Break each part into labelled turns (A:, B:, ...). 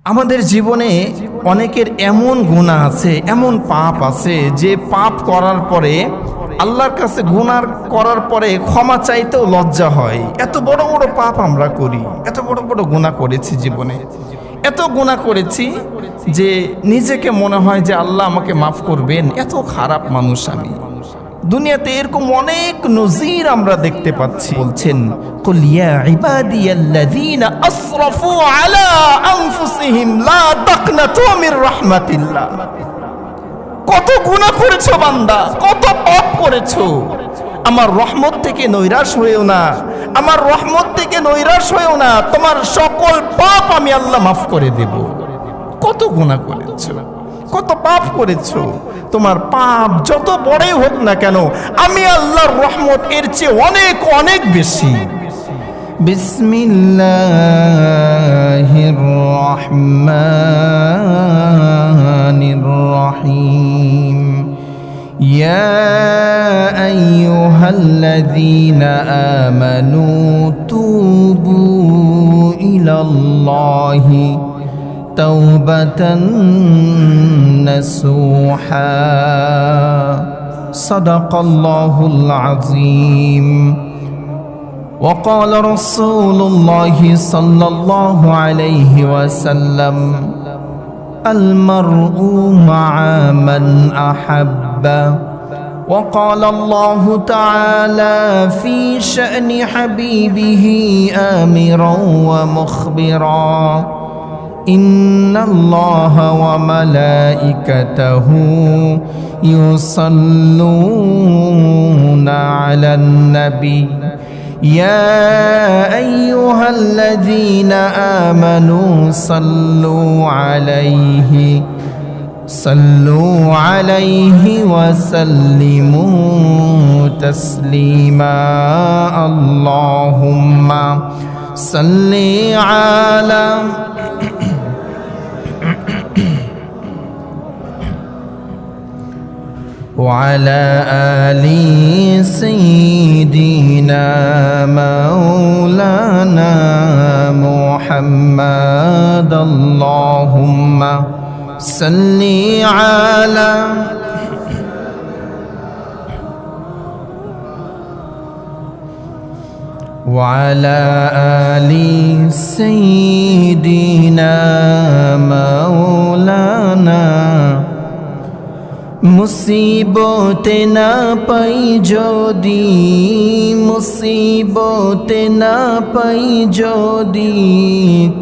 A: আমাদের জীবনে অনেকের এমন গুনাহ আছে, এমন পাপ আছে যে পাপ করার পরে আল্লাহর কাছে গুনাহ করার পরে ক্ষমা চাইতেও লজ্জা হয়। এত বড় বড় পাপ আমরা করি, এত বড় বড় গুনাহ করেছি জীবনে, এত গুনাহ করেছি যে নিজেকে মনে হয় যে আল্লাহ আমাকে মাফ করবেন, এত খারাপ মানুষ আমি। দুনিয়াতে এরকম অনেক নজির আমরা দেখতে পাচ্ছি। বলছেন কুল ইয়া ইবাদিয়াল্লাযীনা আসরাফু আলা আনফুসিহিম লা তাকনাতু মির রাহমাতিল্লাহ। কত গুনাহ করেছো বান্দা, কত পাপ করেছো, আমার রহমত থেকে নৈরাশ হয়েও না, আমার রহমত থেকে নৈরাশ হয়েও না, তোমার সকল পাপ আমি আল্লাহ মাফ করে দেব। কত গুনাহ করেছো, কত পাপ করেছো, তোমার পাপ যত বড়ই হোক না কেন আমি আল্লাহর রহমত এর চেয়ে অনেক অনেক বেশি। বিসমিল্লাহির রহমানির রহিম। ইয়া আইয়ুহাল্লাযীনা আমানু তুবু ইলাল্লাহি তাওবাতান নাসুহা। সাদাকাল্লাহুল আযীম। وقال رسول الله صلى الله عليه وسلم المرء مع من أحب. وقال الله تعالى في شأن حبيبه آمرا ومخبرا إن الله وملائكته يصلون على النبي يا أيها الذين آمنوا صلوا عليه وسلموا تسليما. اللهم صل على وعلى آل سيدنا مولانا محمد. اللهم صل على وعلى آل سيدنا مولانا. মুসিবতে না পাই যদি, মুসিবতে না পাই যদি,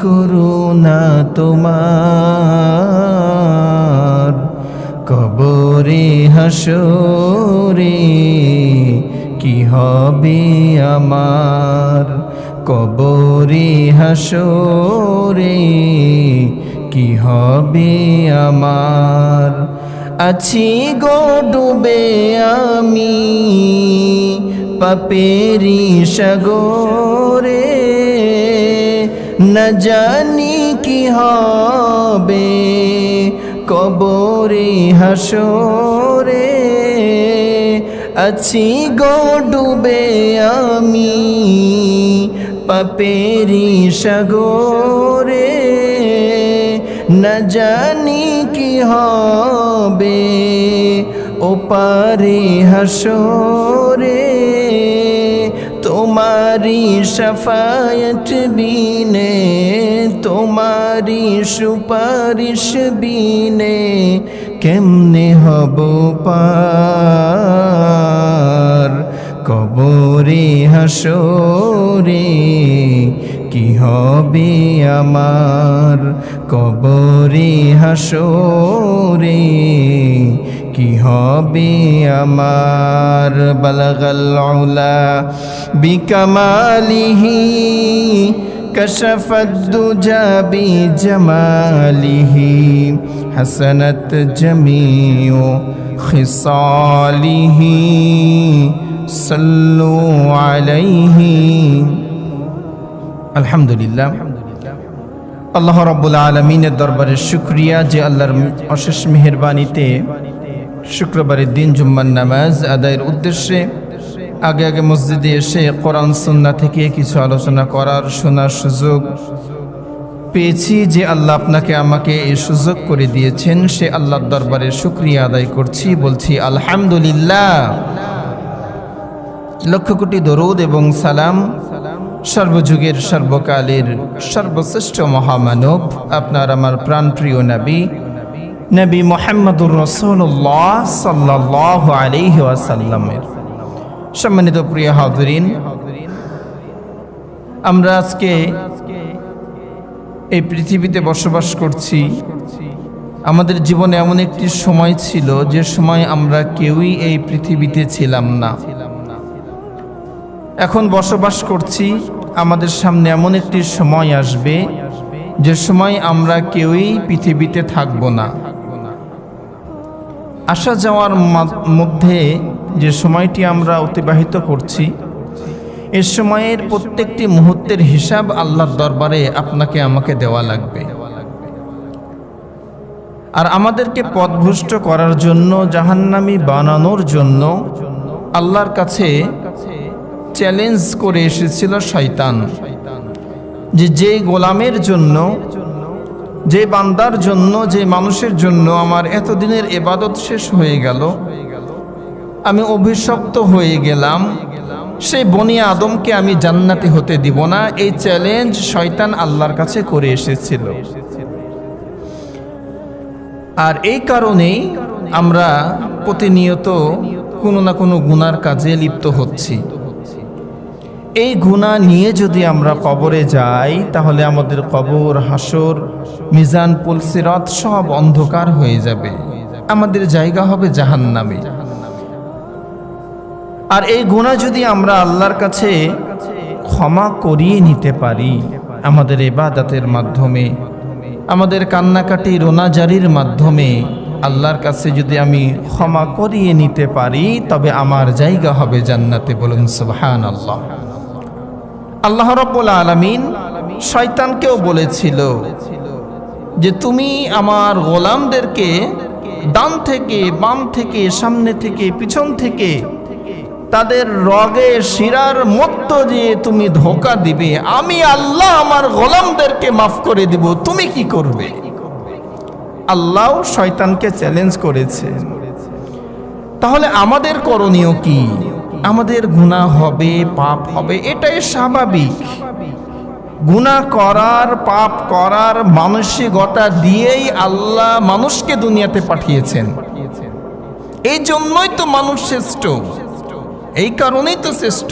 A: করুণা তোমার কবরে হাসরে কি হবে আমার, কবরে হাসরে কি হবে আমার। আছি গো ডুবে আমি পাপেরি সাগরে, না জানি কি হবে কবরে হাসরে। আছি গো ডুবে আমি পাপেরি সাগরে, না জানি কি হবে ওপারে হাসরে। তোমারি শাফায়াত বিনে, তোমারি সুপারিশ বিনে কেমনে হব পার কবরে হাসরে কি হবে আমার, কবরে হাসরে কি হবে আমার। বালাগাল উলা বিকামালিহি কাশাফাদ দুজা বিজামালিহি হাসানাত জামিউ খিসালিহি সাল্লু আলাইহি। আলহামদুলিল্লাহ, আল্লাহ রাব্বুল আলামিনের দরবারে শুকরিয়া যে আল্লাহর অশেষ মেহেরবানিতে শুক্রবারের দিন জুম্মার নামাজ আদায়ের উদ্দেশ্যে আগে আগে মসজিদে এসে কোরআন সুন্নাহ থেকে কিছু আলোচনা করার, শোনার সুযোগ পেয়েছি যে আল্লাহ আপনাকে আমাকে এই সুযোগ করে দিয়েছেন, সে আল্লাহর দরবারে শুকরিয়া আদায় করছি, বলছি আলহামদুলিল্লাহ। লক্ষ কোটি দরুদ এবং সালাম সর্বযুগের সর্বকালের সর্বশ্রেষ্ঠ মহামানব আপনার আমার প্রাণপ্রিয় নবী মুহাম্মদুর রাসূলুল্লাহ সাল্লাল্লাহু আলাইহি ওয়াসাল্লামের। সম্মানিত প্রিয় হাজিরিন, আমরা আজকে এই পৃথিবীতে বসবাস করছি। আমাদের জীবনে এমন একটি সময় ছিল যে সময় আমরা কেউই এই পৃথিবীতে ছিলাম না। এখন বসবাস করছি, আমাদের সামনে এমন একটি সময় আসবে যে সময় আমরা কেউই পৃথিবীতে থাকব না। আসা যাওয়ার মধ্যে যে সময়টি আমরা অতিবাহিত করছি, এ সময়ের প্রত্যেকটি মুহূর্তের হিসাব আল্লাহর দরবারে আপনাকে আমাকে দেওয়া লাগবে। আর আমাদেরকে পথভ্রষ্ট করার জন্য, জাহান্নামী বানানোর জন্য আল্লাহর কাছে চ্যালেঞ্জ করে এসেছিল শয়তান, যে গোলামের জন্য, যে বান্দার জন্য, যে মানুষের জন্য আমার এতদিনের ইবাদত শেষ হয়ে গেল, আমি অভিশপ্ত হয়ে গেলাম, সেই বনি আদমকে আমি জান্নাতি হতে দিব না। এই চ্যালেঞ্জ শয়তান আল্লাহর কাছে করে এসেছিল। আর এই কারণেই আমরা প্রতিনিয়ত কোনো না কোনো গুনার কাজে লিপ্ত হচ্ছি। এই গুনাহ নিয়ে যদি আমরা কবরে যাই, তাহলে আমাদের কবর, হাসর, মিজান, পুল, সিরাত সব অন্ধকার হয়ে যাবে, আমাদের জায়গা হবে জাহান্নামে। আর এই গুনাহ যদি আমরা আল্লাহর কাছে ক্ষমা করিয়ে নিতে পারি, আমাদের ইবাদতের মাধ্যমে, আমাদের কান্নাকাটি রোনাজারির মাধ্যমে আল্লাহর কাছে যদি আমি ক্ষমা করিয়ে নিতে পারি, তবে আমার জায়গা হবে জান্নাতে। বলুন সুবহানাল্লাহ। আল্লাহ রাব্বুল আলামিন শয়তানকেও বলেছিল যে তুমি আমার গোলামদেরকে ডান থেকে, বাম থেকে, সামনে থেকে, পিছন থেকে তাদের রগে শিরার মধ্য দিয়ে তুমি ধোঁকা দিবে, আমি আল্লাহ আমার গোলামদেরকে মাফ করে দিব, তুমি কি করবে? আল্লাহ শয়তানকে চ্যালেঞ্জ করেছে। তাহলে আমাদের করণীয় কি? আমাদের গুনাহ হবে, পাপ হবে, এটাই স্বাভাবিক। গুনাহ করার, পাপ করার মানসিকতা দিয়েই আল্লাহ মানুষকে দুনিয়াতে পাঠিয়েছেন। এই জন্যই তো মানুষ শ্রেষ্ঠ, এই কারণেই তো শ্রেষ্ঠ।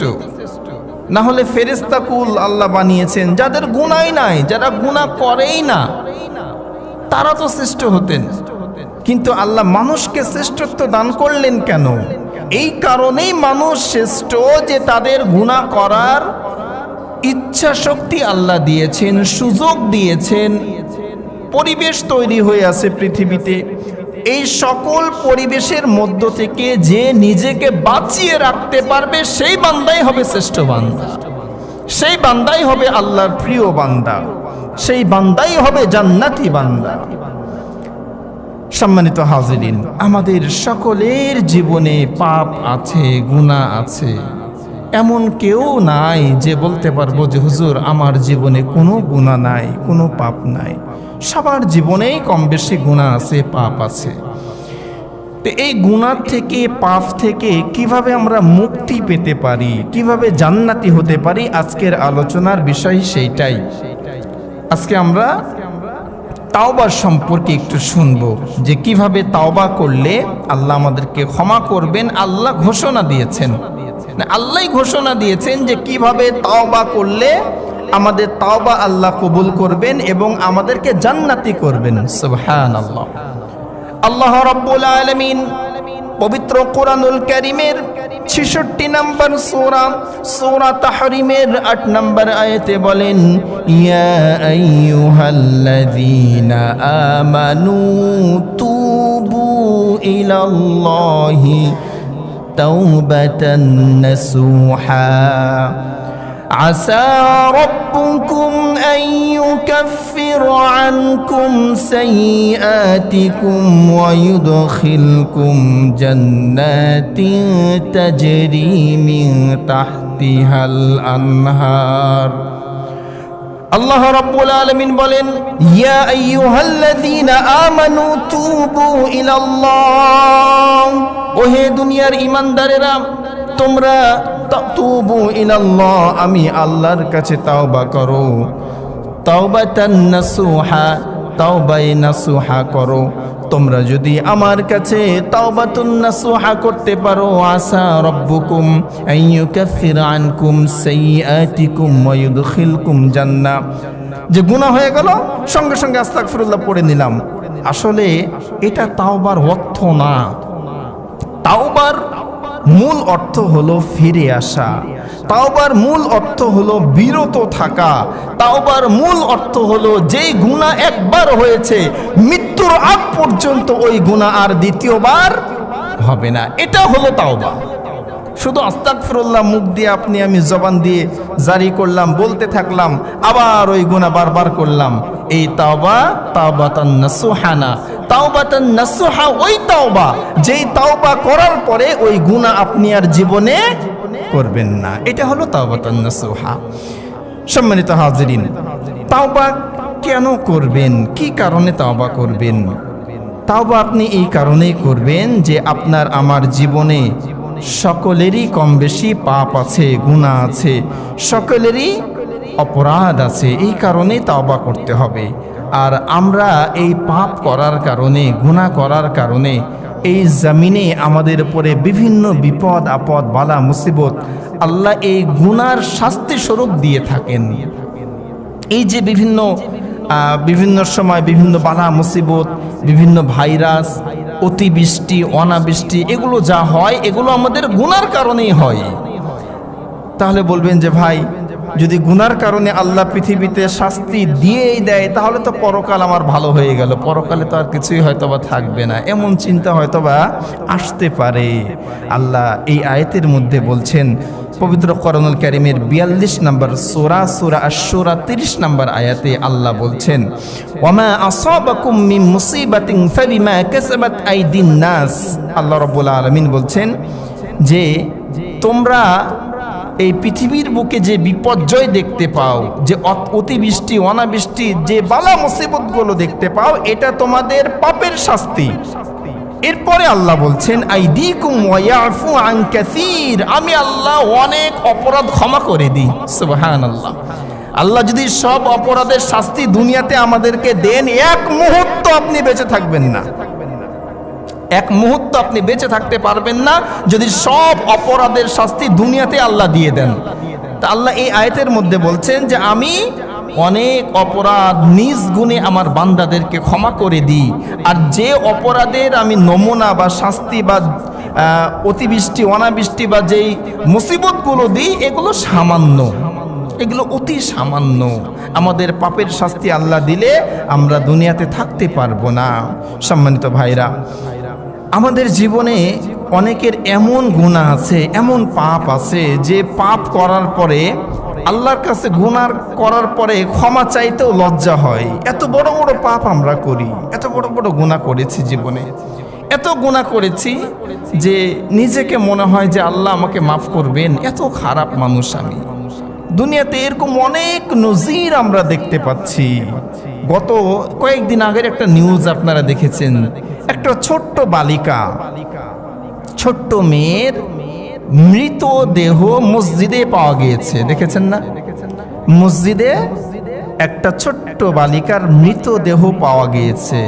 A: না হলে ফেরেশতা কুল আল্লাহ বানিয়েছেন যাদের গুনাহই নাই, যারা গুনাহ করেই না, তারা তো শ্রেষ্ঠ হতেন। কিন্তু আল্লাহ মানুষকে শ্রেষ্ঠত্ব দান করলেন কেন? এই কারণেই মানুষ শ্রেষ্ঠ যে তাদের গুনাহ করার ইচ্ছা শক্তি আল্লাহ দিয়েছেন, সুযোগ দিয়েছেন, পরিবেশ তৈরি হয়ে আছে পৃথিবীতে। এই সকল পরিবেশের মধ্য থেকে যে নিজেকে বাঁচিয়ে রাখতে পারবে, সেই বান্দাই হবে শ্রেষ্ঠ বান্দা, সেই বান্দাই হবে আল্লাহর প্রিয় বান্দা, সেই বান্দাই হবে জান্নাতি বান্দা। সম্মানিত হাজিরিন, আমাদের সকলের জীবনে পাপ আছে, গুনাহ আছে। এমন কেউ নাই যে বলতে পারবো যে হুজুর আমার জীবনে কোনো গুনাহ নাই, কোনো পাপ নাই। সবার জীবনেই কম বেশি গুনাহ আছে, পাপ আছে। তো এই গুনাহ থেকে, পাপ থেকে কিভাবে আমরা মুক্তি পেতে পারি, কিভাবে জান্নাতি হতে পারি, আজকের আলোচনার বিষয় সেইটাই। আজকে আমরা তাওবা সম্পর্কে একটু শুনবো, যে কিভাবে তাওবা করলে আল্লাহ আমাদেরকে ক্ষমা করবেন। আল্লাহ ঘোষণা দিয়েছেন, আল্লাহই ঘোষণা দিয়েছেন যে কিভাবে তাওবা করলে আমাদের তাওবা আল্লাহ কবুল করবেন এবং আমাদেরকে জান্নাতি করবেন। সুবহানাল্লাহ। আল্লাহ রাব্বুল আলামিন পবিত্র কোরআনুল কারীমের 66 নম্বর সূরা তাহরিমের 8 নম্বর আয়াতে বলেন, ইয়া আইয়ুহাল্লাযীনা আমানু তুবু ইলাল্লাহি তাওবাতান নাসুহা عسى ربكم أن يكفر عنكم سيئاتكم ويدخلكم جنات تجري من تحتها الأنهار আল্লাহ রাব্বুল আলামিন বলেন, ইয়া আইয়ুহাল্লাযীনা আমানু তুবু ইলাল্লাহ, ওহে দুনিয়ার ঈমানদারেরা, তোমরা তুবু ইলাল্লাহ, আমি আল্লাহর কাছে তাওবা করো, তাওবাতান নাসুহা, তাওবায়ে নাসুহা করো। তোমরা যদি আমার কাছে তাওবাতুন নাসুহা করতে পারো, আসা রাব্বুকুম আইয়ুকাফিরা আনকুম সাইয়্যাতিকুম ওয়া ইউদখিলকুম জান্নাহ। যে গুনাহ হয়ে গেল সঙ্গে সঙ্গে আস্তাগফিরুল্লাহ পড়ে নিলাম, আসলে এটা তাওবার অর্থ না। তাওবার মূল অর্থ হলো ফিরে আসা, তাওবার মূল অর্থ হলো বিরত থাকা, তাওবার মূল অর্থ হলো যেই গুনাহ একবার হয়েছে মৃত্যুর আগ পর্যন্ত ওই গুনাহ আর দ্বিতীয়বার হবে না, এটা হলো তাওবা। শুধু আস্তাগফিরুল্লাহ মুখ দিয়ে আপনি আমি জবান দিয়ে জারি করলাম, বলতে থাকলাম, আবার ওই গুনাহ বারবার করলাম, এই তাওবা তাওবাতান নাসুহা না। তাওবাতান নাসুহা ওই তাওবা যেই তাওবা করার পরে ওই গুনাহ আপনি আর জীবনে করবেন না, এটা হলো তাওবাতান নাসুহা। সম্মানিত হাজিরিন, তাওবা কেন করবেন, কি কারণে তাওবা করবেন? তাওবা আপনি এই কারণেই করবেন যে আপনার আমার জীবনে সকলেরই কম বেশি পাপ আছে, গুনাহ আছে, সকলেরই অপরাধ আছে, এই কারণে তাওবা করতে হবে। আর আমরা এই পাপ করার কারণে, গুনাহ করার কারণে এই জমিনে আমাদের উপরে বিভিন্ন বিপদ আপদ বালা মুসিবত আল্লাহ এই গুনার শাস্তি স্বরূপ দিয়ে থাকেন। এই যে বিভিন্ন সময় বিভিন্ন বালা মুসিবত, বিভিন্ন ভাইরাস, অতিবৃষ্টি, অনাবৃষ্টি, এগুলো যা হয় এগুলো আমাদের গুনার কারণেই হয়। তাহলে বলবেন যে ভাই, যদি গুনার কারণে আল্লাহ পৃথিবীতে শাস্তি দিয়েই দেয় তাহলে তো পরকাল আমার ভালো হয়ে গেল, পরকালে তো আর কিছুই হয়তোবা থাকবে না, এমন চিন্তা হয়তোবা আসতে পারে। আল্লাহ এই আয়াতের মধ্যে বলছেন, পবিত্র কোরআনুল কারীমের 42 নম্বর সূরা, সূরা আশ-শূরা 30 নম্বর আয়াতে আল্লাহ বলছেন, ওয়ামা আসাবাকুম মিন মুসিবাতিন ফাবিমা কাসাবাত আইদিন নাস। আল্লাহ রাব্বুল আলামিন বলছেন যে তোমরা এই পৃথিবীর বুকে যে বিপর্যয় দেখতে পাও, যে অতিবৃষ্টি, অনাবৃষ্টি, যে বালা মুসিবতগুলো দেখতে পাও, এটা তোমাদের পাপের শাস্তি। এরপরে আল্লাহ বলছেন, আইদিকুম ওয়া ইয়াফু আন কাসীর, আমি আল্লাহ অনেক অপরাধ ক্ষমা করে দিই। সুবহানাল্লাহ। আল্লাহ যদি সব অপরাধের শাস্তি দুনিয়াতে আমাদেরকে দেন, এক মুহূর্ত আপনি বেঁচে থাকবেন না, এক মুহূর্ত আপনি বেঁচে থাকতে পারবেন না যদি সব অপরাধের শাস্তি দুনিয়াতে আল্লাহ দিয়ে দেন। তা আল্লাহ এই আয়াতের মধ্যে বলছেন যে আমি অনেক অপরাধ নিজ গুণে আমার বান্দাদেরকে ক্ষমা করে দিই, আর যে অপরাধের আমি নমুনা বা শাস্তি বা অতিবৃষ্টি, অনাবৃষ্টি বা যেই মুসিবতগুলো দিই এগুলো সামান্য, এগুলো অতি সামান্য। আমাদের পাপের শাস্তি আল্লাহ দিলে আমরা দুনিয়াতে থাকতে পারবো না। সম্মানিত ভাইরা, আমাদের জীবনে অনেকের এমন গুনাহ আছে, এমন পাপ আছে যে পাপ করার পরে আল্লাহর কাছে গুনাহ করার পরে ক্ষমা চাইতেও লজ্জা হয়। এত বড় বড় পাপ আমরা করি, এত বড় বড় গুনাহ করেছি জীবনে, এত গুনাহ করেছি যে নিজেকে মনে হয় যে আল্লাহ আমাকে মাফ করবেন, এত খারাপ মানুষ আমি। দুনিয়াতে এরকম অনেক নজির আমরা দেখতে পাচ্ছি। গত কয়েকদিন আগের একটা নিউজ আপনারা দেখেছেন, একটা ছোট্ট বালিকা, ছোট্ট মেয়ের মৃতদেহ মসজিদে পাওয়া গিয়েছে, দেখেছেন না? মসজিদে একটা ছোট্ট বালিকার মৃতদেহ পাওয়া গিয়েছে।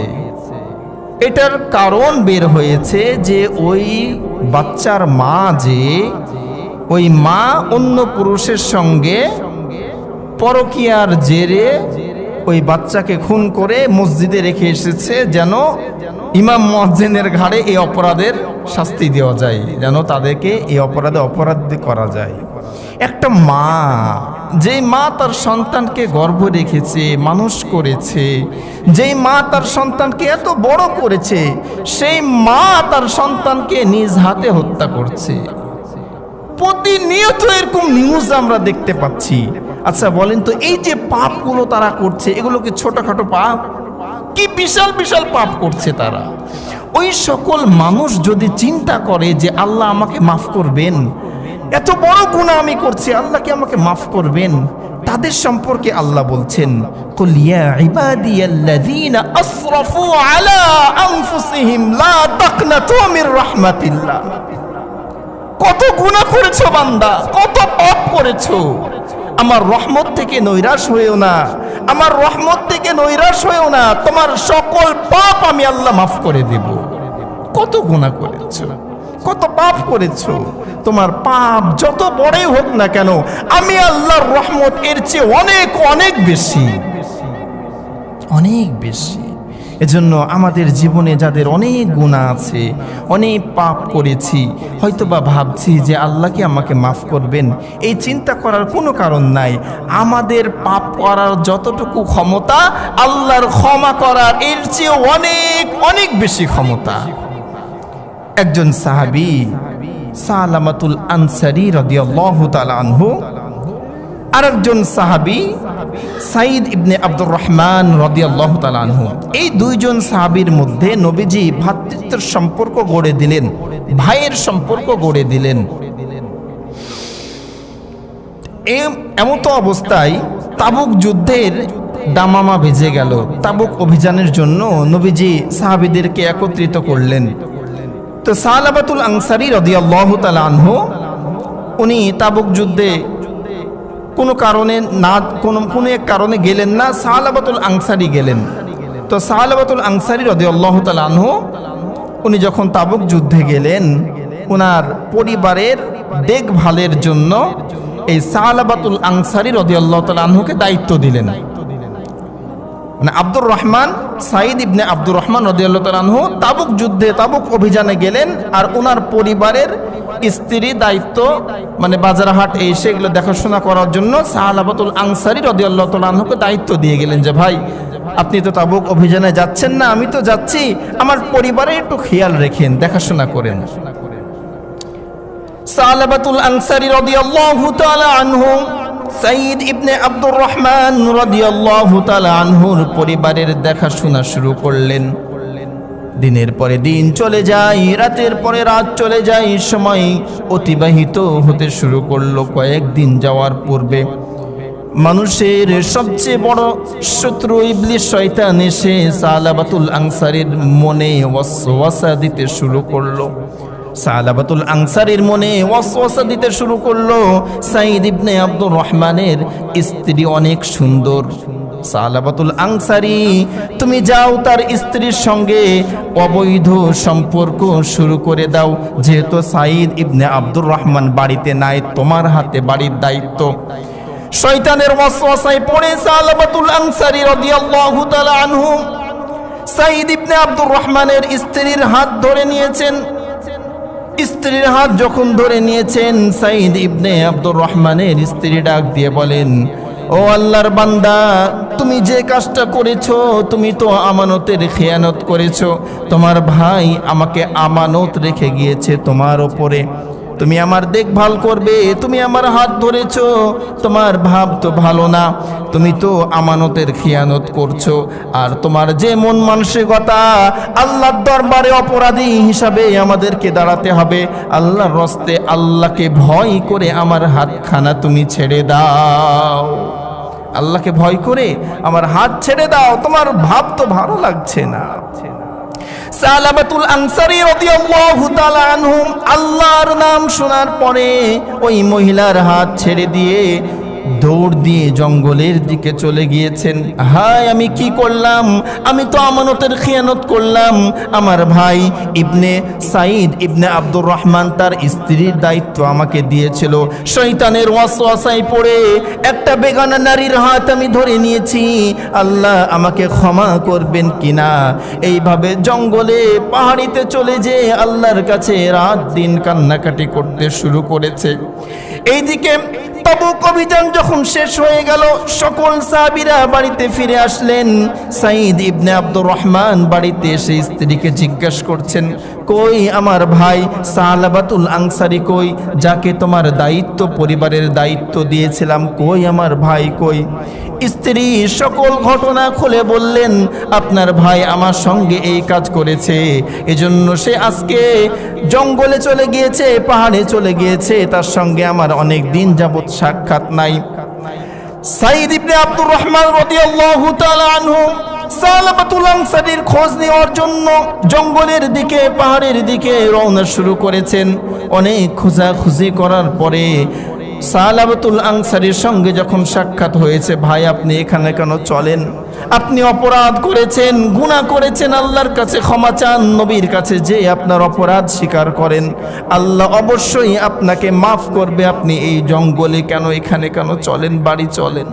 A: এটার কারণ বের হয়েছে যে ওই বাচ্চার মা, যে ওই মা অন্য পুরুষের সঙ্গে পরকীয়ার জেরে ওই বাচ্চাকে খুন করে মসজিদে রেখে এসেছে, যেন ইমাম মুয়াজ্জিনের ঘাড়ে এই অপরাধের শাস্তি দেওয়া যায়, যেন তাদেরকে এই অপরাধে অপরাধী করা যায়। একটা মা, যেই মা তার সন্তানকে গর্ভে রেখেছে, মানুষ করেছে, যেই মা তার সন্তানকে এত বড় করেছে, সেই মা তার সন্তানকে নিজ হাতে হত্যা করছে। প্রতিনিয়ত এরকম নিউজ আমরা দেখতে পাচ্ছি। আচ্ছা বলেন তো, এই যে পাপগুলো তারা করছে, এগুলো কি ছোটখাটো পাপ? কি বিশাল বিশাল পাপ করছে তারা। ওই সকল মানুষ যদি চিন্তা করে যে আল্লাহ আমাকে মাফ করবেন, এত বড় গুনাহ আমি করছি, আল্লাহ কি আমাকে মাফ করবেন? তাদের সম্পর্কে আল্লাহ বলছেন, কুল ইয়া ইবাদিয়াল্লাযীনা আসরাফু আলা আনফুসিহিম লা তাকনাতু মির রাহমাতিল্লাহ। কত গুনাহ করেছো বান্দা, কত পাপ করেছো, আমার রহমত থেকে নৈরাশ হয়েও না, আমার রহমত থেকে নৈরাশ হয়েও না, তোমার সকল পাপ আমি আল্লাহ মাফ করে দেব। কত গুনাহ করেছো, কত পাপ করেছো, তোমার পাপ যত বড়ই হোক না কেন, আমি আল্লাহর রহমত এর চেয়ে অনেক অনেক বেশি, অনেক বেশি। এজন্য আমাদের জীবনে যাদের অনেক গুনাহ আছে, অনেক পাপ করেছি, হয়তোবা ভাবছি যে আল্লাহ কি আমাকে মাফ করবেন, এই চিন্তা করার কোনো কারণ নাই। আমাদের পাপ করার যতটুকু ক্ষমতা, আল্লাহর ক্ষমা করার এর চেয়ে অনেক অনেক বেশি ক্ষমতা। একজন সাহাবী সালামাতুল আনসারী রাদিয়াল্লাহু তাআলা আনহু, আরেকজন সাহাবী সাঈদ ইবনে আব্দুর রহমান রাদিয়াল্লাহু তাআলা আনহু, এই দুইজন সাহাবীর মধ্যে নবীজি ভ্রাতৃত্বের সম্পর্ক গড়ে দিলেন, ভাইয়ের সম্পর্ক গড়ে দিলেন। এমতো অবস্থায় তাবুক যুদ্ধের দামামা বেজে গেল। তাবুক অভিযানের জন্য নবীজি সাহাবীদেরকে একত্রিত করলেন। তো সালাবাতুল আনসারী রাদিয়াল্লাহু তাআলা আনহু, উনি তাবুক যুদ্ধে কোনো কারণে না কোনো এক কারণে গেলেন না, সালাবাতুল আনসারী গেলেন। তো সালাবাতুল আনসারী রাদিয়াল্লাহু তাআলা আনহু, উনি যখন তাবুক যুদ্ধে গেলেন, ওনার পরিবারের দেখভালের জন্য এই সালাবাতুল আনসারী রাদিয়াল্লাহু তাআলা আনহুকে দায়িত্ব দিলেন। মানে আব্দুর রহমান, সাঈদ ইবনে আব্দুর রহমান রাদিয়াল্লাহু তাআলা আনহু তাবুক যুদ্ধে, তাবুক অভিযানে গেলেন, আর ওনার পরিবারের স্ত্রী দায়িত্ব, মানে বাজারহাট এই সেগুলো দেখাশোনা করার জন্য সালাবাতুল আনসারী রাদিয়াল্লাহু তাআলা আনহুকে দায়িত্ব দিয়ে গেলেন যে ভাই, আপনি তো তাবুক অভিযানে যাচ্ছেন না, আমি তো যাচ্ছি, আমার পরিবারের একটু খেয়াল রেখেন, দেখাশোনা করেন। সালাবাতুল আনসারী রাদিয়াল্লাহু তাআলা আনহু সাঈদ ইবনে আব্দুর রহমান রাদিয়াল্লাহু তাআলা আনহুর পরিবারের দেখাশোনা শুরু করলেন। দিনের পরে দিন চলে যায়, রাতের পরে রাত চলে যায়, সময় অতিবাহিত হতে শুরু করলো। কয়েকদিন যাওয়ার পূর্বে মানুষের সবচেয়ে বড় শত্রু ইবলিস শয়তান এসে সালাবাতুল আনসারীর মনে ওয়াসওয়াসা দিতে শুরু করলো। সালাবাতুল আনসারীর মনে ওয়াসওয়াসা দিতে শুরু করলো, সাঈদ ইবনে আব্দুর রহমানের স্ত্রী অনেক সুন্দর। সালাবাতুল আনসারী, তুমি যাও তার স্ত্রীর সঙ্গে অবৈধ সম্পর্ক শুরু করে দাও, যেহেতু সাঈদ ইবনে আব্দুর রহমান বাড়িতে নাই, তোমার হাতে বাড়ির দায়িত্ব। শয়তানের ওয়াসওয়াসায় পড়ে সালাবাতুল আনসারী রাদিয়াল্লাহু তাআলা আনহু সাঈদ ইবনে আব্দুর রহমানের স্ত্রীর হাত ধরে নিয়েছেন। স্ত্রীর হাত যখন ধরে নিয়েছেন, সাঈদ ইবনে আব্দুর রহমানের স্ত্রী ডাক দিয়ে বলেন, ও আল্লাহর বান্দা, তুমি যে কাজটা করেছো, তুমি তো আমানতের খেয়ানত করেছো। তোমার ভাই আমাকে আমানত রেখে গিয়েছে তোমার ওপরে, তুমি আমার দেখভাল করবে, তুমি আমার হাত ধরেছো, তোমার ভাব তো ভালো না, তুমি তো আমানতের খেয়ানত করছো। আর তোমার যে মন মানসিকতা, আল্লাহর দরবারে অপরাধী হিসাবে আমাদেরকে দাঁড়াতে হবে। আল্লাহর রাস্তে আল্লাহকে ভয় করে আমার হাতখানা তুমি ছেড়ে দাও, আল্লাহকে ভয় করে আমার হাত ছেড়ে দাও, তোমার ভাব তো ভালো লাগছে না। সালাবাতুল আনসারী রাদিয়াল্লাহু তাআলা আনহু আল্লাহর নাম শোনার পরে ওই মহিলার হাত ছেড়ে দিয়ে দৌড় দিয়ে জঙ্গলের দিকে চলে গিয়েছেন। হায়, আমি কি করলাম, আমি তো আমানতের খেয়ানত করলাম। আমার ভাই ইবনে সাঈদ ইবনে আব্দুর রহমান তার স্ত্রীর দায়িত্ব আমাকে দিয়েছিল, শয়তানের ওয়াসওয়াসায় পড়ে একটা বেগানা নারীর হাত আমি ধরে নিয়েছি, আল্লাহ আমাকে ক্ষমা করবেন কিনা। এইভাবে জঙ্গলে পাহাড়িতে চলে যেয়ে আল্লাহর কাছে রাত দিন কান্নাকাটি করতে শুরু করেছে। এইদিকে তাবুক অভিযান যখন শেষ হয়ে গেল, সকল সাহাবীরা বাড়িতে ফিরে আসলেন। সাঈদ ইবনে আব্দুর রহমান বাড়িতে এসে স্ত্রীকে জিজ্ঞাসা করছেন, কই আমার ভাই সালাবাতুল আনসারী কই, যাকে তোমার দায়িত্ব পরিবারের দায়িত্ব দিয়েছিলাম, কই আমার ভাই কই? স্ত্রী সকল ঘটনা খুলে বললেন, আপনার ভাই আমার সঙ্গে এই কাজ করেছে, এজন্য সে আজকে জঙ্গলে চলে গিয়েছে, পাহাড়ে চলে গিয়েছে, তার সঙ্গে আমার অনেক দিন যাবত সাক্ষাৎ নাই। সাঈদ ইবনে আব্দুর রহমান রাদিয়াল্লাহু তাআলা আনহু সালাবাতুল আনসারীর খোঁজ নেওয়ার জন্য জঙ্গলের দিকে, পাহাড়ের দিকে রওনা শুরু করেছেন। অনেক খোঁজাখুঁজি করার পরে সালাবাতুল আনসারীর সঙ্গে যখন সাক্ষাৎ হয়েছে, ভাই আপনি এখানে কেন চলেন? আপনি অপরাধ করেছেন, গুনাহ করেছেন, আল্লাহর কাছে ক্ষমা চান, নবীর কাছে যে আপনার অপরাধ স্বীকার করেন, আল্লাহ অবশ্যই আপনাকে মাফ করবে। আপনি এই জঙ্গলে কেন, এখানে কেন চলেন, বাড়ি চলেন।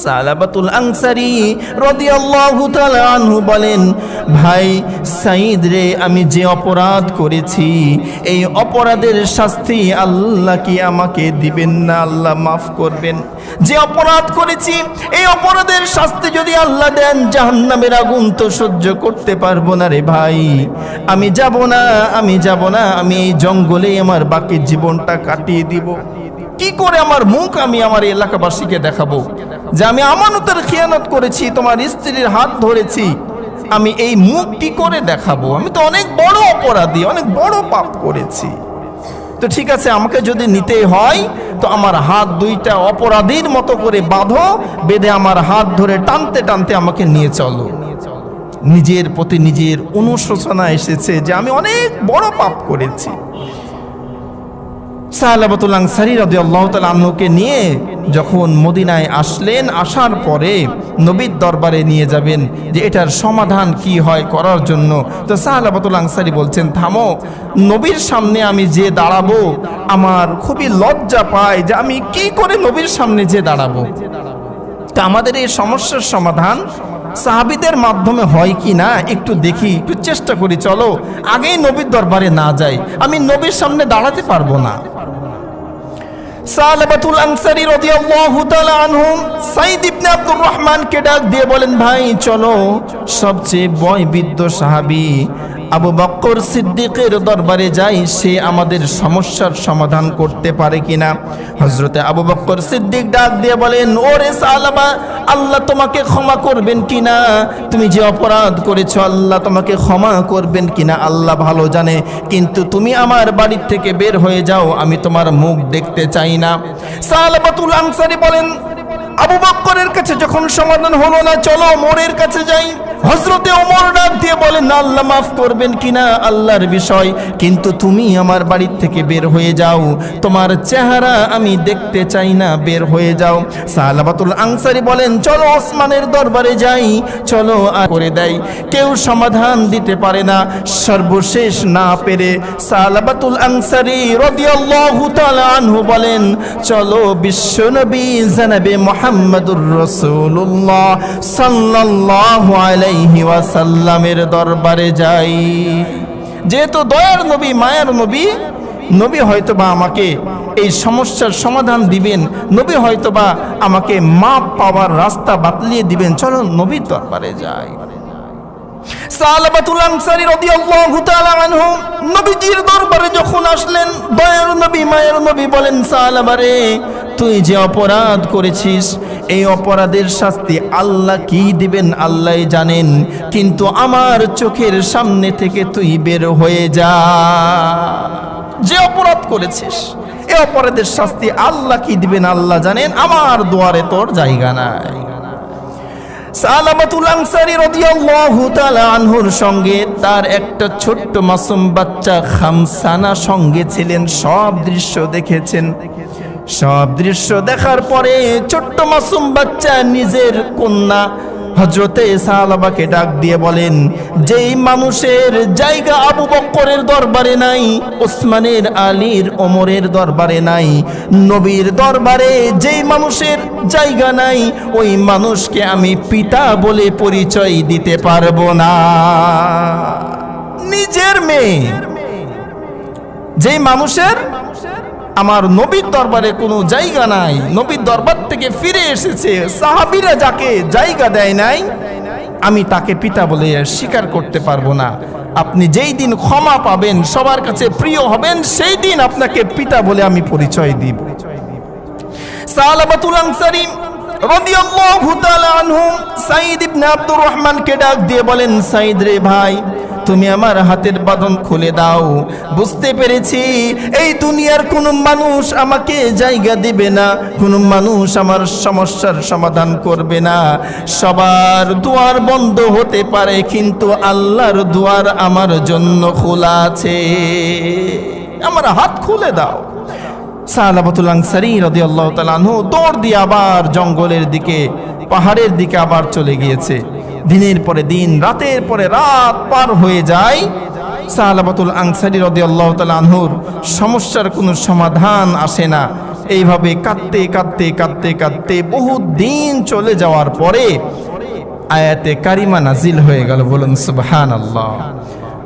A: সালাবাতুল আনসারী রাদিয়াল্লাহু তাআলা আনহু বলেন, ভাই সাঈদ রে, আমি যে অপরাধ করেছি এই অপরাধের শাস্তি আল্লাহ কি আমাকে দিবেন না? আল্লাহ মাফ করবেন। যে অপরাধ করেছি এই অপরাধের শাস্তি যদি আল্লাহ দেন, জাহান্নামের আগুন তো সহ্য করতে পারবো না রে ভাই, আমি যাব না, আমি যাব না, আমি এই জঙ্গলে আমার বাকি জীবনটা কাটিয়ে দিব। কি করে আমার মুখ আমি আমার এলাকাবাসীকে দেখাবো যে আমি আমানতের খিয়ানত করেছি, তোমার স্ত্রীর হাত ধরেছি? আমি এই মুখ কি করে দেখাবো? আমি তো অনেক বড় অপরাধী, অনেক বড় পাপ করেছি। তো ঠিক আছে, আমাকে যদি নিতে হয় তো আমার হাত দুইটা অপরাধীর মতো করে বাঁধো, বেঁধে আমার হাত ধরে টানতে টানতে আমাকে নিয়ে চলো। নিজের প্রতি নিজের অনুশোচনা এসেছে যে আমি অনেক বড় পাপ করেছি। সালাবাতুল আনসারী রাদিয়াল্লাহু তাআলা আনহুকে নিয়ে যখন মদিনায় আসলেন, আসার পরে নবীর দরবারে নিয়ে যাবেন যে এটার সমাধান কি হয় করার জন্য। তো সালাবাতুল আনসারী বলছেন, থামো, নবীর সামনে আমি যে দাঁড়াবো আমার খুবই লজ্জা পায় যে আমি কি করে নবীর সামনে যে দাঁড়াবো। তা আমাদের এই সমস্যার সমাধান সাহাবীদের মাধ্যমে হয় কি না একটু দেখি, একটু চেষ্টা করি, চলো আগেই নবীর দরবারে না যাই, আমি নবীর সামনে দাঁড়াতে পারবো না। সালাবাতুল আনসারী রাদিয়াল্লাহু তাআলা আনহু সাঈদ ইবনে আব্দুর রহমানকে ডাক দিয়ে বলেন, ভাই চলো সবচেয়ে বয়োবৃদ্ধ সাহাবী আবু বকর সিদ্দিকের দরবারে যাই, সে আমাদের সমস্যার সমাধান করতে পারে কিনা। হযরতে আবু বকর সিদ্দিক ডাক দিয়ে বলেন, ওরে সালাবা, আল্লাহ তোমাকে ক্ষমা করবেন কিনা, তুমি যে অপরাধ করেছো আল্লাহ তোমাকে ক্ষমা করবেন কিনা আল্লাহ ভালো জানে, কিন্তু তুমি আমার বাড়ি থেকে বের হয়ে যাও, আমি তোমার মুখ দেখতে চাই না। সালাবাতুল আনসারী বলেন, আবু বকরের কাছে যখন সমাধান হলো না, চলো ওমরের কাছে যাই। হযরতে ওমর ডাক দিয়ে বলেন, আল্লাহ মাফ করবেন কিনা আল্লাহর বিষয়, কিন্তু তুমি আমার বাড়ি থেকে বের হয়ে যাও, তোমার চেহারা আমি দেখতে চাই না, বের হয়ে যাও। সালাবাতুল আনসারী বলেন, চলো ওসমানের দরবারে যাই, চলো। আর করে দেয়, কেউ সমাধান দিতে পারে না। সর্বশেষ না পেরে সালাবাতুল আনসারী রাদিয়াল্লাহু তাআলা আনহু বলেন, চলো বিশ্বনবী জনাবে মুহাম্মদুর রাসূলুল্লাহ সাল্লাল্লাহু আলাইহি ওয়াসাল্লামের দরবারে যাই। যেহেতু দয়ার নবী, মায়ার নবী, নবী হয়তোবা আমাকে এই সমস্যার সমাধান দিবেন, নবী হয়তোবা আমাকে মাপ পাওয়ার রাস্তা বাতলিয়ে দিবেন, চলো নবীর দরবারে যাই। সালাবাতুল আনসারী রাদিয়াল্লাহু তাআলা আনহু নবীজির দরবারে যখন আসলেন, দয়ার নবী, মায়ের নবী বলেন, সালাবারে, তুই যে অপরাধ করেছিস এই অপরাধের শাস্তি আল্লাহ কি দিবেন আল্লাহই জানেন, কিন্তু আমার চোখের সামনে থেকে তুই বের হয়ে যা। যে অপরাধ করেছিস এই অপরাধের শাস্তি আল্লাহ কি দিবেন আল্লাহ জানেন, আমার দুয়ারে তোর জায়গা নাই। সালাবাতুল আনসারী রাদিয়াল্লাহু তাআলা আনহুর সঙ্গে তার একটা ছোট্ট মাসুম বাচ্চা খামসানা সঙ্গে ছিলেন। সব দৃশ্য দেখেছেন। সব দৃশ্য দেখার পরে ছোট্ট মাসুম বাচ্চা নিজের কন্যা হযরতে সালাবাকে ডাক দিয়ে বলেন, যেই মানুষের জায়গা আবু বকরের দরবারে নাই, ওসমানের, আলীর, ওমরের দরবারে নাই, নবীর দরবারে যেই মানুষের জায়গা নাই, ওই মানুষকে আমি পিতা বলে পরিচয় দিতে পারবো না। নিজের মেয়ে, যেই মানুষের আমার নবীর দরবারে কোনো জায়গা নাই, নবীর দরবার থেকে ফিরে এসেছে, সাহাবীরা যাকে জায়গা দেয় নাই, আমি তাকে পিতা বলে স্বীকার করতে পারবো না। আপনি যেই দিন ক্ষমা পাবেন, সবার কাছে প্রিয় হবেন, সেই দিন আপনাকে পিতা বলে আমি পরিচয় দিব। সালাবাতুল আনসারী রাদিয়াল্লাহু তাআলা আনহু সাঈদ ইবনে আব্দুর রহমানকে ডাক দিয়ে বলেন, সাঈদ রে ভাই, তুমি আমার হাতের বাঁধন খুলে দাও। বুঝতে পেরেছি এই দুনিয়ার কোনো মানুষ আমাকে জায়গা দিবে না, কোনো মানুষ আমার সমস্যার সমাধান করবে না। সবার দুয়ার বন্ধ হতে পারে, কিন্তু আল্লাহর দুয়ার আমার জন্য খোলা আছে, আমার হাত খুলে দাও। সালাবাতুল আনসারী রাদিয়াল্লাহু তাআলা আনহু দৌড় দিয়ে আবার জঙ্গলের দিকে, পাহাড়ের দিকে আবার চলে গিয়েছে। দিনের পরে দিন, রাতের পরে রাত পার হয়ে যায়। সালাবাতুল আনসারী রাদিয়াল্লাহু তাআলা আনহুর সমস্যার কোনো সমাধান আসে না। এইভাবে কাঁদতে কাঁদতে কাঁদতে কাঁদতে বহু দিন চলে যাওয়ার পরে আয়াতে কারিমা নাজিল হয়ে গেল। বলুন সুবহানাল্লাহ।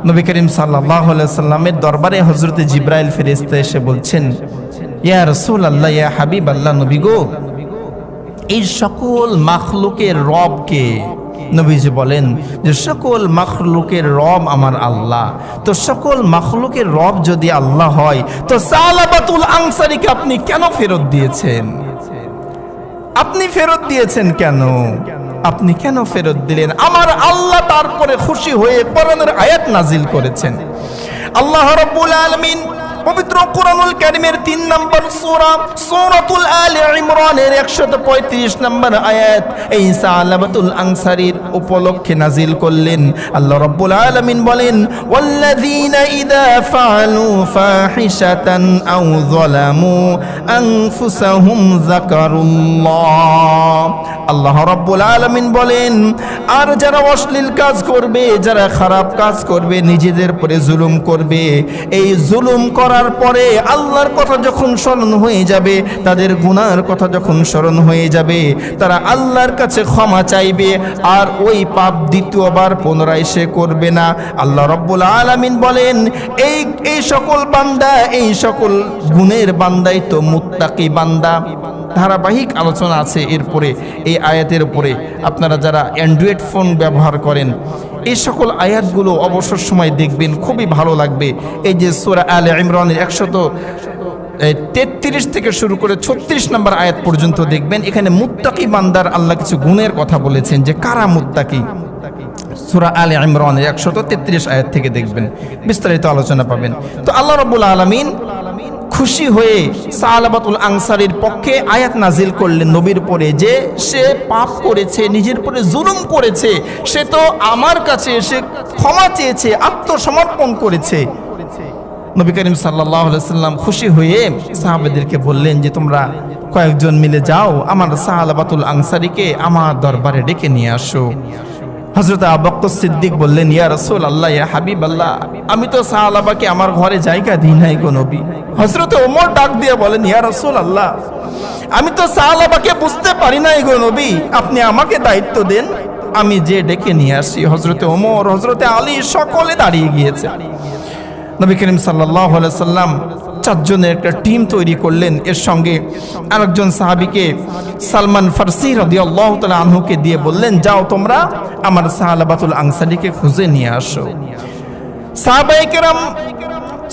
A: নবী করিম সাল্লাল্লাহু আলাইহি সাল্লামের দরবারে হযরত জিবরাইল ফেরেশতা এসে বলছেন, ইয়া রাসূলুল্লাহ, ইয়া হাবিবাল্লাহ, নবী গো, এই সকল মাখলুকের রব কে? নবীজি বলেন যে সকল মাখলুকের রব আমার আল্লাহ। তো সকল মাখলুকের রব যদি আল্লাহ হয়, তো সালাবাতুল আনসারীকে আপনি কেন ফেরত দিয়েছেন? আপনি ফেরত দিয়েছেন কেন? আপনি কেন ফেরত দিলেন? আমার আল্লাহ তারপরে খুশি হয়ে কোরআনের আয়াত নাজিল করেছেন। আল্লাহ রাব্বুল আলামিন পবিত্র কোরআনুল কারীমের 3 নম্বর সূরা সূরাতুল আলে ইমরানের 135 নম্বর আয়াত এই সালাবাতুল আনসারীর উপলক্ষে নাজিল করলেন। আল্লাহ রাব্বুল আলামিন বলেন, ওয়াল্লাযীনা ইযা ফাআলু ফাহিশাতান আও যালামু আনফুসাহুম যাকারুল্লাহ। আল্লাহ রাব্বুল আলামিন বলেন, আর যারা অশ্লীল কাজ করবে, যারা খারাপ কাজ করবে, নিজেদের উপরে জুলুম করবে, এই জুলুম করার পরে আল্লাহর কথা যখন স্মরণ হয়ে যাবে, তাদের গুনার কথা যখন স্মরণ হয়ে যাবে, তারা আল্লাহর কাছে ক্ষমা চাইবে, আর ওই পাপ দ্বিতীয়বার পুনরায় সে করবে না। আল্লাহ রাব্বুল আলামিন বলেন, এই সকল বান্দা, এই সকল গুণের বান্দাই তো মুত্তাকি বান্দা। ধারাবাহিক আলোচনা আছে এরপরে এই আয়াতের উপরে। আপনারা যারা অ্যান্ড্রয়েড ফোন ব্যবহার করেন, এই সকল আয়াতগুলো অবসর সময় দেখবেন, খুবই ভালো লাগবে। এই যে সূরা আলে ইমরানের 133 থেকে শুরু করে 36 নম্বর আয়াত পর্যন্ত দেখবেন, এখানে মুত্তাকি বান্দার আল্লাহ কিছু গুণের কথা বলেছেন, যে কারা মুত্তাকি। সূরা আলে ইমরানের 133 আয়াত থেকে দেখবেন, বিস্তারিত আলোচনা পাবেন। তো আল্লাহ রাব্বুল আলামিন খুশি হয়ে সালাবাতুল আনসারীর পক্ষে আয়াত নাজিল করলেন নবীর উপরে, যে সে পাপ করেছে, নিজের উপরে জুলুম করেছে, সে তো আমার কাছে এসে ক্ষমা চেয়েছে, আত্মসমর্পণ করেছে। নবী করিম সাল্লাল্লাহু আলাইহি সাল্লাম খুশি হয়ে সাহাবাদেরকে বললেন যে তোমরা কয়েকজন মিলে যাও, আমার সালাবাতুল আনসারীকে আমার দরবারে ডেকে নিয়ে আসো। হযরত আবু বকর সিদ্দিক বললেন, ইয়া রাসূলুল্লাহ, ইয়া হাবিবাল্লাহ, আমি তো সাহাবাকে আমার ঘরে জায়গা দিই নাই গো নবী। হযরত ওমর ডাক দিয়ে বলেন, ইয়া রাসূলুল্লাহ, আমি তো সাহাবাকে বুঝতে পারি নাই গো নবী, আপনি আমাকে দায়িত্ব দেন, আমি যে ডেকে নিয়ে আসি। হযরত ওমর, হযরত আলী সকলে দাঁড়িয়ে গিয়েছে। নবী করিম সাল্লাল্লাহু আলাইহি সাল্লাম 4 জনের একটা টিম তৈরি করলেন। এর সঙ্গে আরেকজন সাহাবীকে সালমান ফারসি রাদিয়াল্লাহু তাআলা আনহুকে দিয়ে বললেন, যাও তোমরা আমার সালাবাতুল আনসারীকে খুঁজে নিয়ে আসো। সাহাবায়ে কেরাম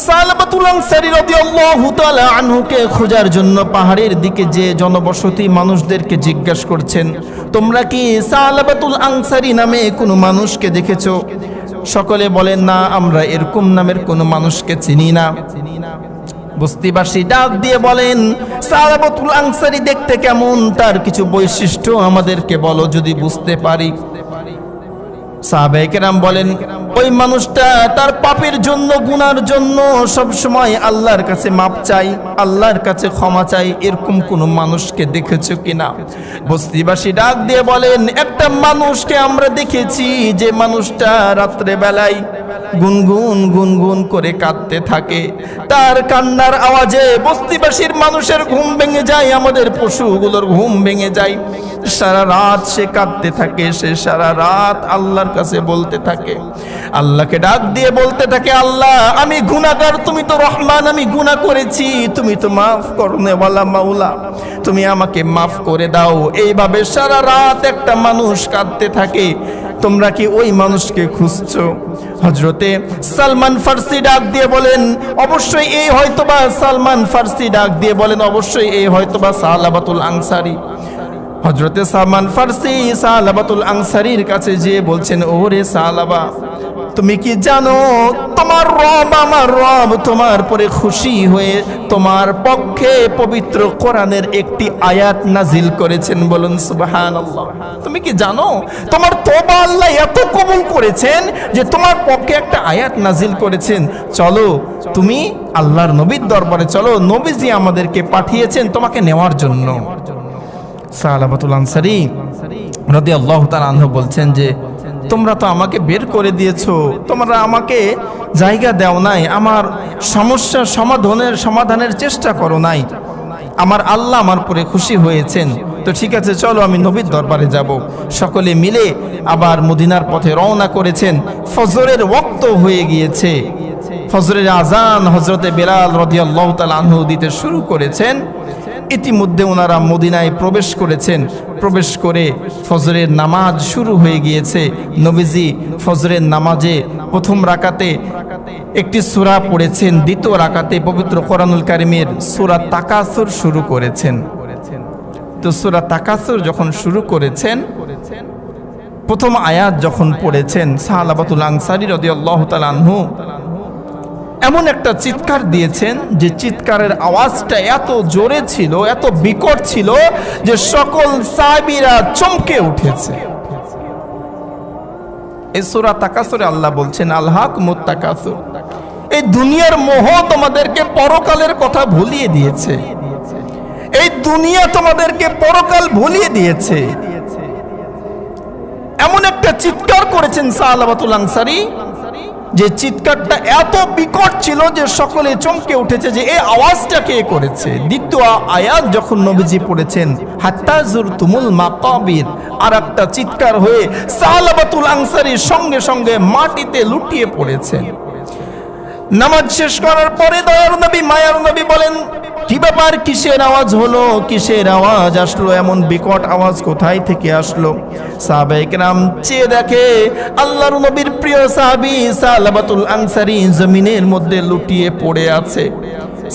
A: সালাবাতুল আনসারী রাদিয়াল্লাহু তাআলা আনহুকে খোঁজার জন্য পাহাড়ের দিকে যে জনবসতি মানুষদেরকে জিজ্ঞাসা করছেন, তোমরা কি সালাবাতুল আনসারী নামে কোনো মানুষকে দেখেছো? সকলে বলেন, না, আমরা এরকম নামের কোনো মানুষকে চিনি না। বস্তিবাসী ডাক দিয়ে বলেন, সালাবাতুল আনসারী দেখতে কেমন, তার কিছু বৈশিষ্ট্য আমাদেরকে বলো, যদি বুঝতে পারি। সাহাবায়ে কেরাম বলেন, ওই মানুষটা তার পাপের জন্য, গুনার জন্য সব সময় আল্লাহর কাছে মাপ চাই, আল্লাহর কাছে ক্ষমা চাই, এরকম কোন মানুষকে দেখেছো কিনা? বস্তিবাসী ডাক দিয়ে বলেন, একটা মানুষকে আমরা দেখেছি, যে মানুষটা রাত্রে বেলায় গুনগুন গুনগুন করে কাঁদতে থাকে, তার কান্নার আওয়াজে বস্তিবাসীর মানুষের ঘুম ভেঙে যায়, আমাদের পশুগুলোর ঘুম ভেঙে যায়। সারা রাত সে কাঁদতে থাকে, সে সারা রাত আল্লাহর কাছে বলতে থাকে, আল্লাহকে ডাক দিয়ে বলতে থাকে, আল্লাহ আমি গুনাহগার, তুমি তো রহমান, আমি গুনাহ করেছি, তুমি তো মাফ করনেওয়ালা মাওলা, তুমি আমাকে মাফ করে দাও। এইভাবে সারা রাত একটা মানুষ কাঁদতে থাকে। তোমরা কি ওই মানুষকে খুঁজছো? হযরতে সালমান ফার্সি ডাক দিয়ে বলেন, অবশ্যই এই হয়তোবা সালমান ফার্সি ডাক দিয়ে বলেন, অবশ্যই এই হয়তোবা সালাবাতুল আনসারী। হযরতে সালমান ফার্সি সালাবাতুল আনসারীর কাছে যেয়ে বলছেন, ওরে সালাবা, তুমি কি জানো তোমার রব আমার রব তোমার পরে খুশি হয়ে তোমার পক্ষে পবিত্র কোরআনের একটি আয়াত নাজিল করেছেন? বলুন সুবহানাল্লাহ। তুমি কি জানো তোমার তওবা আল্লাহ এত কবুল করেছেন যে তোমার পক্ষে একটা আয়াত নাজিল করেছেন? চলো তুমি আল্লাহর নবীর দরবারে চলো, নবীজি আমাদেরকে পাঠিয়েছেন তোমাকে নেওয়ার জন্য। সালাবাতুল আনসারী রাদিয়াল্লাহু তাআলা আনহু বলছেন যে তোমরা তো আমাকে বের করে দিয়েছো, তোমরা আমাকে জায়গা দাও নাই, আমার সমস্যা সমাধানের চেষ্টা করো নাই। আমার আল্লাহ আমার পরে খুশি হয়েছেন, তো ঠিক আছে চলো আমি নবীর দরবারে যাব। সকলে মিলে আবার মদিনার পথে রওনা করেছেন। ফজরের ওয়াক্ত হয়ে গিয়েছে, ফজরের আজান হযরতে বেলাল রাদিয়াল্লাহু তাআলা আনহু দিতে শুরু করেছেন। ইতিমধ্যে ওনারা মদিনায় প্রবেশ করেছেন। প্রবেশ করে ফজরের নামাজ শুরু হয়ে গিয়েছে। নবীজি ফজরের নামাজে প্রথম রাকাতে একটি সূরা পড়েছেন, দ্বিতীয় রাকাতে পবিত্র কোরআনুল কারীমের সূরা তাকাসুর শুরু করেছেন। তো সূরা তাকাসুর যখন শুরু করেছেন, প্রথম আয়াত যখন পড়েছেন, সালাবাতুল আনসারী রাদিয়াল্লাহু তাআলা আনহু এমন একটা চিৎকার দিয়েছেন যে চিৎকারের আওয়াজটা এত জোরে ছিল, এত বিকট ছিল যে সকল সাহাবীরা চমকে উঠেছে। এই সূরা তাকাসুরে আল্লাহ বলছেন, আলহাকুমুত তাকাসুর, এই দুনিয়ার মোহ তোমাদেরকে পরকালের কথা ভুলিয়ে দিয়েছে, এই দুনিয়া তোমাদেরকে পরকাল ভুলিয়ে দিয়েছে। এমন একটা চিৎকার করেছেন সালাবাতুল আনসারী যে চিৎকারটা এত বিকট ছিল যে সকলে চমকে উঠেছে যে এই আওয়াজটা কে করেছে। দ্বিতীয় আয়াত যখন নবীজি পড়েছেন, হাত্তা যুরতুমুল মাকাবির, আর একটা চিৎকার হয়ে সালাবাতুল আনসারী সঙ্গে সঙ্গে মাটিতে লুটিয়ে পড়েছেন। নামাজ শেষ করার পরে দয়ার নবী মায়ার নবী বলেন, কি ব্যাপার, কিসের আওয়াজ হলো, কিসের আওয়াজ আসলো, এমন বিকট আওয়াজ কোথায় থেকে আসলো? সাহাবায়ে কেরাম চেয়ে দেখে আল্লাহর নবীর প্রিয় সাহাবী সালাবাতুল আনসারী জমিনের মধ্যে লুটিয়ে পড়ে আছে।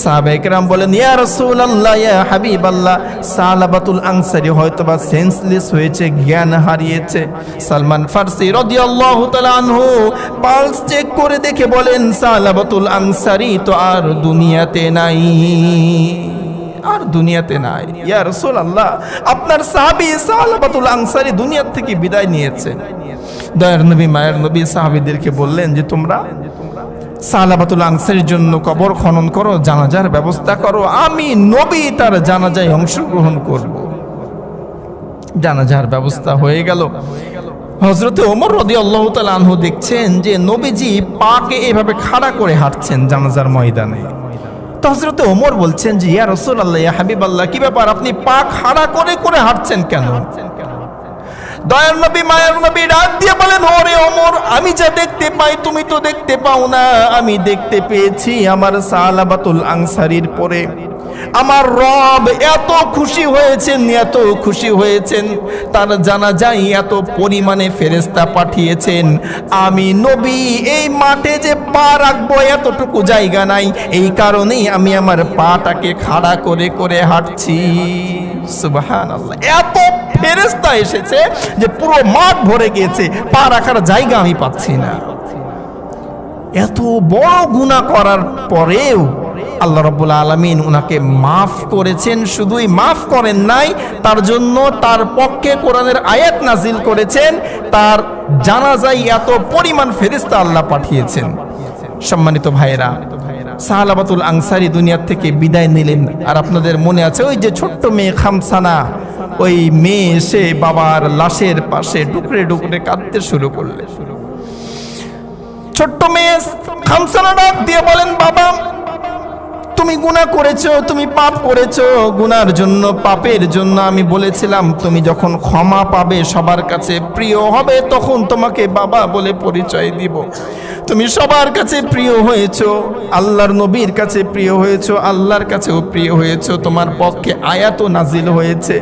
A: সাহাবায়ে কেরাম বলেন, ইয়া রাসূলুল্লাহ, ইয়া হাবিবাল্লাহ, সালাবাতুল আনসারী হয়তোবা সেন্সলেস হয়েছে, জ্ঞান হারিয়েছে। সালমান ফার্সি রাদিয়াল্লাহু তাআলা আনহু পালস চেক করে দেখে বলেন, সালাবাতুল আনসারী তো আর দুনিয়াতে নাই, আর দুনিয়াতে নাই। ইয়া রাসূলুল্লাহ, আপনার সাহাবী সালাবাতুল আনসারী দুনিয়া থেকে বিদায় নিয়েছেন। দয়ার নবী মায়ের নবী সাহাবীদেরকে বললেন যে তোমরা সালাবাতুল আনসারীর জন্য কবর খনন করো, জানাজার ব্যবস্থা করো, আমি নবী তার জানাজায় অংশগ্রহণ করব। জানাজার ব্যবস্থা হয়ে গেল। হযরতে ওমর রাদিয়াল্লাহু তাআলা আনহু দেখছেন যে নবীজি পাকে এভাবে খাড়া করে হাঁটছেন জানাজার ময়দানে। তো হযরতে ওমর বলছেন যে ইয়া রাসূলুল্লাহ, ইয়া হাবিবাল্লাহ, কি ব্যাপার, আপনি পা খাড়া করে করে হাঁটছেন কেন? দয়ার নবী মায়ার নবী ডাক দিয়ে বলেন, ওরে ওমর, আমি যা দেখতে পাই তুমি তো দেখতে পাও না। আমি দেখতে পেয়েছি আমার সালাবাতুল আনসারীর পরে আমার রব এত খুশি হয়েছেন, এত খুশি হয়েছেন, তার জানাজায় এত পরিমাণে ফেরেশতা পাঠিয়েছেন। আমি নবী এই মাঠে যে পা রাখবো এতটুকু জায়গা নাই, এই কারণেই আমি আমার পাটাকে খাড়া করে করে হাঁটছি। সুবহানাল্লাহ, এত ফেরেশতা এসেছে যে পুরো মাঠ ভরে গিয়েছে, পা রাখার জায়গা আমি পাচ্ছি না। এত বড় গুনাহ করার পরেও আল্লাহ রাব্বুল আলামিন উনাকে মাফ করেছেন। শুধুই মাফ করেন নাই, তার জন্য তার পক্ষে কোরআনের আয়াত নাজিল করেছেন, তার জানাজায় এত পরিমাণ ফেরেশতা আল্লাহ পাঠিয়েছেন। সম্মানিত ভাইরা, সালাবাতুল আনসারী দুনিয়া থেকে বিদায় নিলেন। আর আপনাদের মনে আছে ওই যে ছোট্ট মেয়ে খামসানা, ওই মেয়ে এসে বাবার লাশের পাশে ডুকরে ডুকরে কাঁদতে শুরু করলেন। ছোট্ট মেয়ে খামসানা ডাক দিয়ে বলেন, বাবা তুমি গুনাহ করেছো, তুমি পাপ করেছো, গুনার জন্য পাপের জন্য আমি বলেছিলাম তুমি যখন ক্ষমা পাবে, সবার কাছে প্রিয় হবে, তখন তোমাকে বাবা বলে পরিচয় দিব। তুমি সবার কাছে প্রিয় হয়েছো, আল্লাহর নবীর কাছে প্রিয় হয়েছো, আল্লাহর কাছেও প্রিয় হয়েছো, তোমার পক্ষে আয়াতও নাজিল হয়েছে।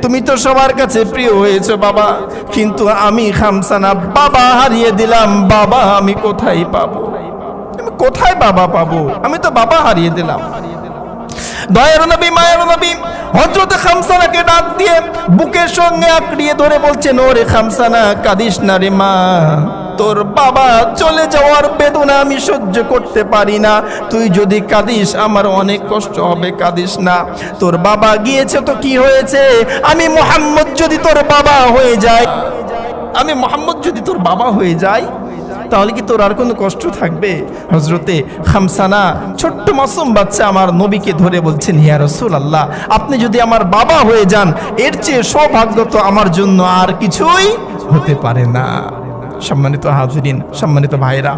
A: তুমি তো সবার কাছে প্রিয় হয়েছো বাবা, কিন্তু আমি খামসানা বাবা হারিয়ে দিলাম। বাবা আমি কোথায় পাবো? আমি কোথায় বাবা পাবো? আমি তো বাবা হারিয়ে দিলাম। দয়ার নবী মায়ের নবী হযরত খামসানাকে ডাক দিয়ে বুকের সঙ্গে আঁকড়িয়ে ধরে বলছেন, ওরে খামসানা কাঁদিস না রে মা, তোর বাবা চলে যাওয়ার বেদনা আমি সহ্য করতে পারি না। তুই যদি কাঁদিস আমার অনেক কষ্ট হবে, কাঁদিস না। তোর বাবা গিয়েছে তো কি হয়েছে, আমি মুহাম্মদ যদি তোর বাবা হয়ে যাই, আমি মুহাম্মদ যদি তোর বাবা হয়ে যাই, তাহলে কি তোর আর কোনো কষ্ট থাকবে? হযরতে খামসানা ছোট্ট মাসুম বাচ্চা আমার নবীকে ধরে বলছেন, ইয়া রাসূলুল্লাহ, আপনি যদি আমার বাবা হয়ে যান এর চেয়ে সৌভাগ্য তো আমার জন্য আর কিছুই হতে পারে না। সম্মানিত হাজিরিন, সম্মানিত ভাইরা,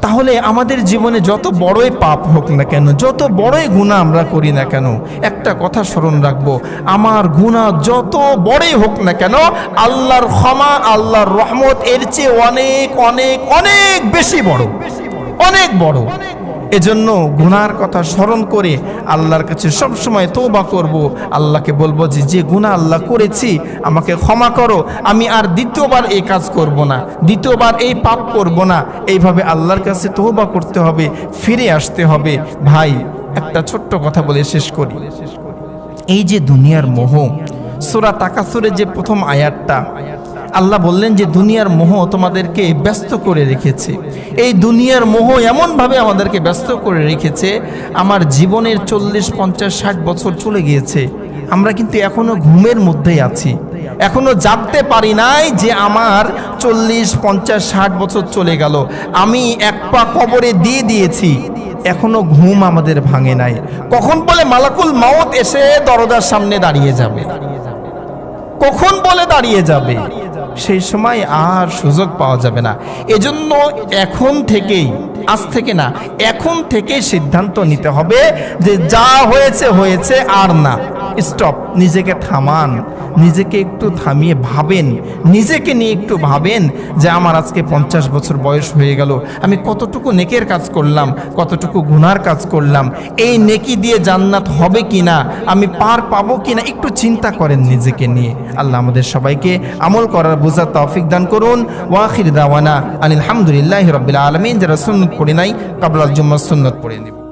A: তাহলে আমাদের জীবনে যত বড়ই পাপ হোক না কেন, যত বড়ই গুনাহ আমরা করি না কেন, একটা কথা স্মরণ রাখবো, আমার গুনাহ যত বড়ই হোক না কেন, আল্লাহর ক্ষমা, আল্লাহর রহমত এর চেয়ে অনেক অনেক অনেক বেশি বড়, অনেক বড়। এজন্য গুনার কথা স্মরণ করে আল্লাহর কাছে সবসময় তওবা করব। আল্লাহকে বলবো যে যে গুনাহ আল্লাহ করেছি আমাকে ক্ষমা করো, আমি আর দ্বিতীয়বার এই কাজ করব না, দ্বিতীয়বার এই পাপ করব না। এইভাবে আল্লাহর কাছে তওবা করতে হবে, ফিরে আসতে হবে। ভাই একটা ছোট্ট কথা বলে শেষ করি। এই যে দুনিয়ার মোহ, সূরা তাকাসুরের যে প্রথম আয়াতটা, আল্লাহ বললেন যে দুনিয়ার মোহ তোমাদেরকে ব্যস্ত করে রেখেছে। এই দুনিয়ার মোহ এমনভাবে আমাদেরকে ব্যস্ত করে রেখেছে, আমার জীবনের 40, 50, 60 বছর চলে গিয়েছে, আমরা কিন্তু এখনো ঘুমের মধ্যেই আছি, এখনো জাগতে পারি নাই যে আমার 40, 50, 60 বছর চলে গেল, আমি এক পা কবরে দিয়ে দিয়েছি, এখনো ঘুম আমাদের ভাঙে নাই। কখন বলে মালাকুল মাউত এসে দরজার সামনে দাঁড়িয়ে যাবে, কখন বলে দাঁড়িয়ে যাবে, সেই সময় আর সুযোগ পাওয়া যাবে না। এজন্য এখন থেকেই, আজ থেকে না, এখন থেকেই সিদ্ধান্ত নিতে হবে যে যা হয়েছে হয়েছে, আর না, স্টপ। নিজেকে থামান, নিজেকে একটু থামিয়ে ভাবেন, নিজেকে নিয়ে একটু ভাবেন যে আমার আজকে 50 বছর বয়স হয়ে গেল, আমি কতটুকু নেকের কাজ করলাম, কতটুকু গুনার কাজ করলাম, এই নেকি দিয়ে জান্নাত হবে কিনা, আমি পার পাবো কিনা, একটু চিন্তা করেন নিজেকে নিয়ে। আল্লাহ আমাদের সবাইকে আমল করার বোঝার তৌফিক দান করুন। ওয়া আখির দাওয়ানা আলহামদুলিল্লাহি রাব্বিল আলামিন। যারা সুন্নাত পড়ে নাই কাবলাল জুম্মাহ সুন্নাত পড়ে নিব।